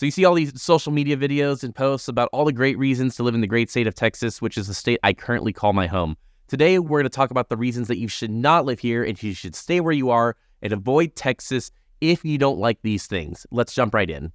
So you see all these social media videos and posts about all the great reasons to live in the great state of Texas, which is the state I currently call my home. Today, we're going to talk about the reasons that you should not live here and you should stay where you are and avoid Texas if you don't like these things. Let's jump right in.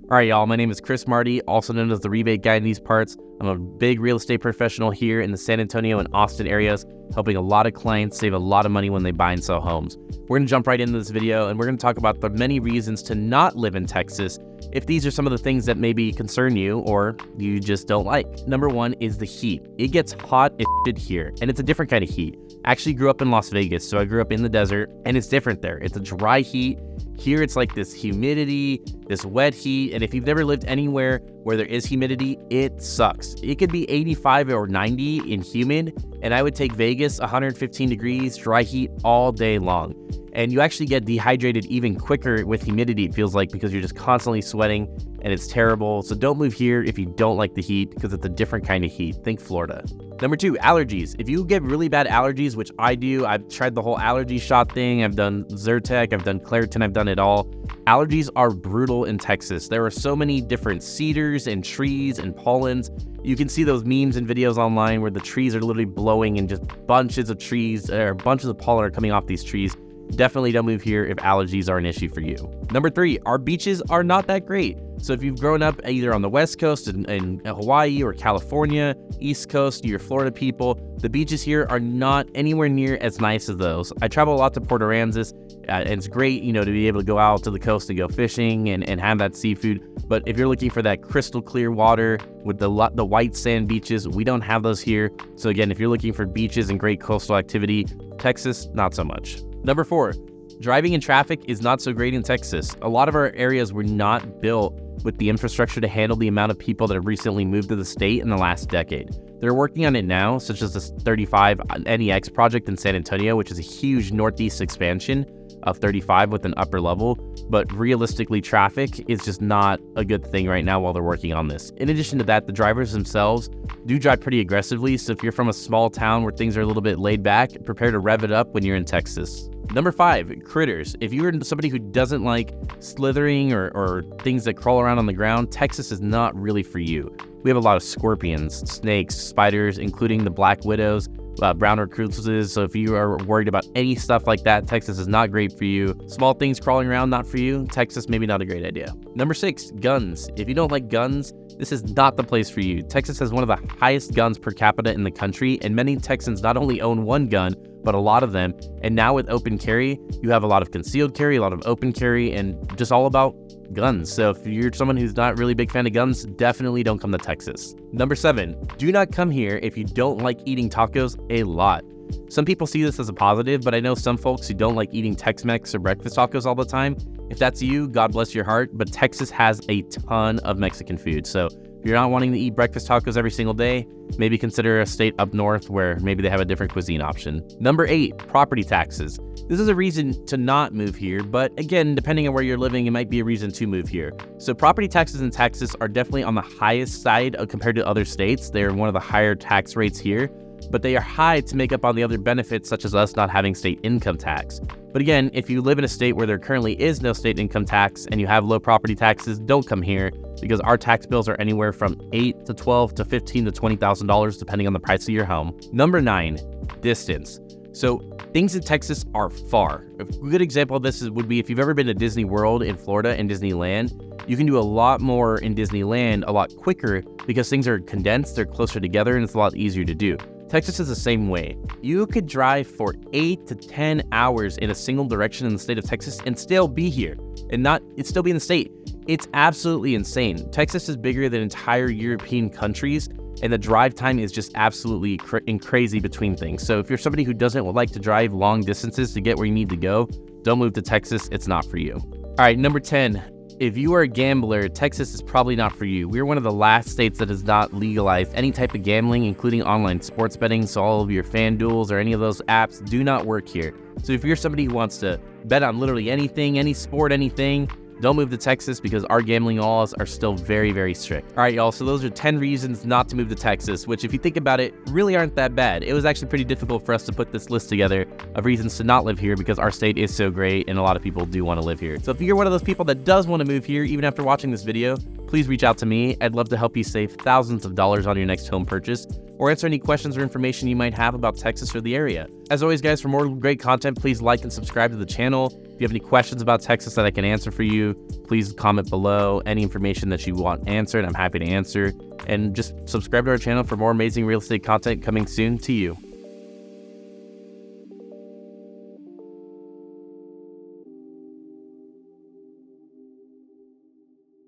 All right, y'all, my name is Chris Marti, also known as the Rebate Guy in these parts. I'm a big real estate professional here in the San Antonio and Austin areas, helping a lot of clients save a lot of money when they buy and sell homes. We're going to jump right into this video, and we're going to talk about the many reasons to not live in Texas if these are some of the things that maybe concern you or you just don't like. Number one is the heat. It gets hot as shit here, and it's a different kind of heat. I actually grew up in Las Vegas, so I grew up in the desert, and it's different there. It's a dry heat. Here it's like this humidity, this wet heat, and if you've never lived anywhere where there is humidity, it sucks. It could be 85 or 90 in humid, and I would take Vegas 115 degrees, dry heat all day long. And you actually get dehydrated even quicker with humidity, it feels like, because you're just constantly sweating, and it's terrible. So don't move here if you don't like the heat, because it's a different kind of heat. Think Florida. Number two, allergies. If you get really bad allergies, which I do, I've tried the whole allergy shot thing. I've done Zyrtec, I've done Claritin, I've done it all. Allergies are brutal in Texas. There are so many different cedars and trees and pollens. You can see those memes and videos online where the trees are literally blowing and just bunches of trees or bunches of pollen are coming off these trees. Definitely don't move here if allergies are an issue for you. Number three, our beaches are not that great. So if you've grown up either on the West Coast in Hawaii or California, East Coast, you're Florida people, the beaches here are not anywhere near as nice as those. I travel a lot to Port Aransas, and it's great, to be able to go out to the coast and go fishing and have that seafood. But if you're looking for that crystal clear water with the white sand beaches, we don't have those here. So again, if you're looking for beaches and great coastal activity, Texas, not so much. Number four, driving in traffic is not so great in Texas. A lot of our areas were not built with the infrastructure to handle the amount of people that have recently moved to the state in the last decade. They're working on it now, such as this 35 NEX project in San Antonio, which is a huge northeast expansion of 35 with an upper level, but realistically traffic is just not a good thing right now while they're working on this. In addition to that, the drivers themselves do drive pretty aggressively, so if you're from a small town where things are a little bit laid back, prepare to rev it up when you're in Texas. Number five, critters. If you're somebody who doesn't like slithering or things that crawl around on the ground, Texas is not really for you. We have a lot of scorpions, snakes, spiders, including the black widows, brown recluses. So if you are worried about any stuff like that, Texas is not great for you. Small things crawling around, not for you. Texas, maybe not a great idea. Number six, guns. If you don't like guns, this is not the place for you. Texas has one of the highest guns per capita in the country, and many Texans not only own one gun, but a lot of them. And now with open carry, you have a lot of concealed carry, a lot of open carry, and just all about guns. So if you're someone who's not really a big fan of guns, definitely don't come to Texas. Number seven, do not come here if you don't like eating tacos a lot. Some people see this as a positive, but I know some folks who don't like eating Tex-Mex or breakfast tacos all the time. If that's you, God bless your heart, but Texas has a ton of Mexican food. So if you're not wanting to eat breakfast tacos every single day, maybe consider a state up north where maybe they have a different cuisine option. Number eight, property taxes. This is a reason to not move here, but again, depending on where you're living, it might be a reason to move here. So property taxes in Texas are definitely on the highest side compared to other states. They're one of the higher tax rates here, but they are high to make up on the other benefits, such as us not having state income tax. But again, if you live in a state where there currently is no state income tax and you have low property taxes, don't come here, because our tax bills are anywhere from $8,000 to $12,000 to $15,000 to $20,000 depending on the price of your home. Number nine, distance. So things in Texas are far. A good example of this would be if you've ever been to Disney World in Florida and Disneyland, you can do a lot more in Disneyland a lot quicker because things are condensed, they're closer together, and it's a lot easier to do. Texas is the same way. You could drive for 8 to 10 hours in a single direction in the state of Texas and still be here and still be in the state. It's absolutely insane. Texas is bigger than entire European countries, and the drive time is just absolutely crazy between things. So if you're somebody who doesn't like to drive long distances to get where you need to go, don't move to Texas. It's not for you. All right, number 10. If you are a gambler, Texas is probably not for you. We're one of the last states that has not legalized any type of gambling, including online sports betting. So all of your FanDuels or any of those apps do not work here. So if you're somebody who wants to bet on literally anything, any sport, anything, Don't move to Texas because our gambling laws are still very, very strict. All right, y'all, so those are 10 reasons not to move to Texas, which if you think about it, really aren't that bad. It was actually pretty difficult for us to put this list together of reasons to not live here because our state is so great and a lot of people do want to live here. So if you're one of those people that does want to move here, even after watching this video, please reach out to me. I'd love to help you save thousands of dollars on your next home purchase or answer any questions or information you might have about Texas or the area. As always, guys, for more great content, please like and subscribe to the channel. If you have any questions about Texas that I can answer for you, please comment below. Any information that you want answered, I'm happy to answer. And just subscribe to our channel for more amazing real estate content coming soon to you.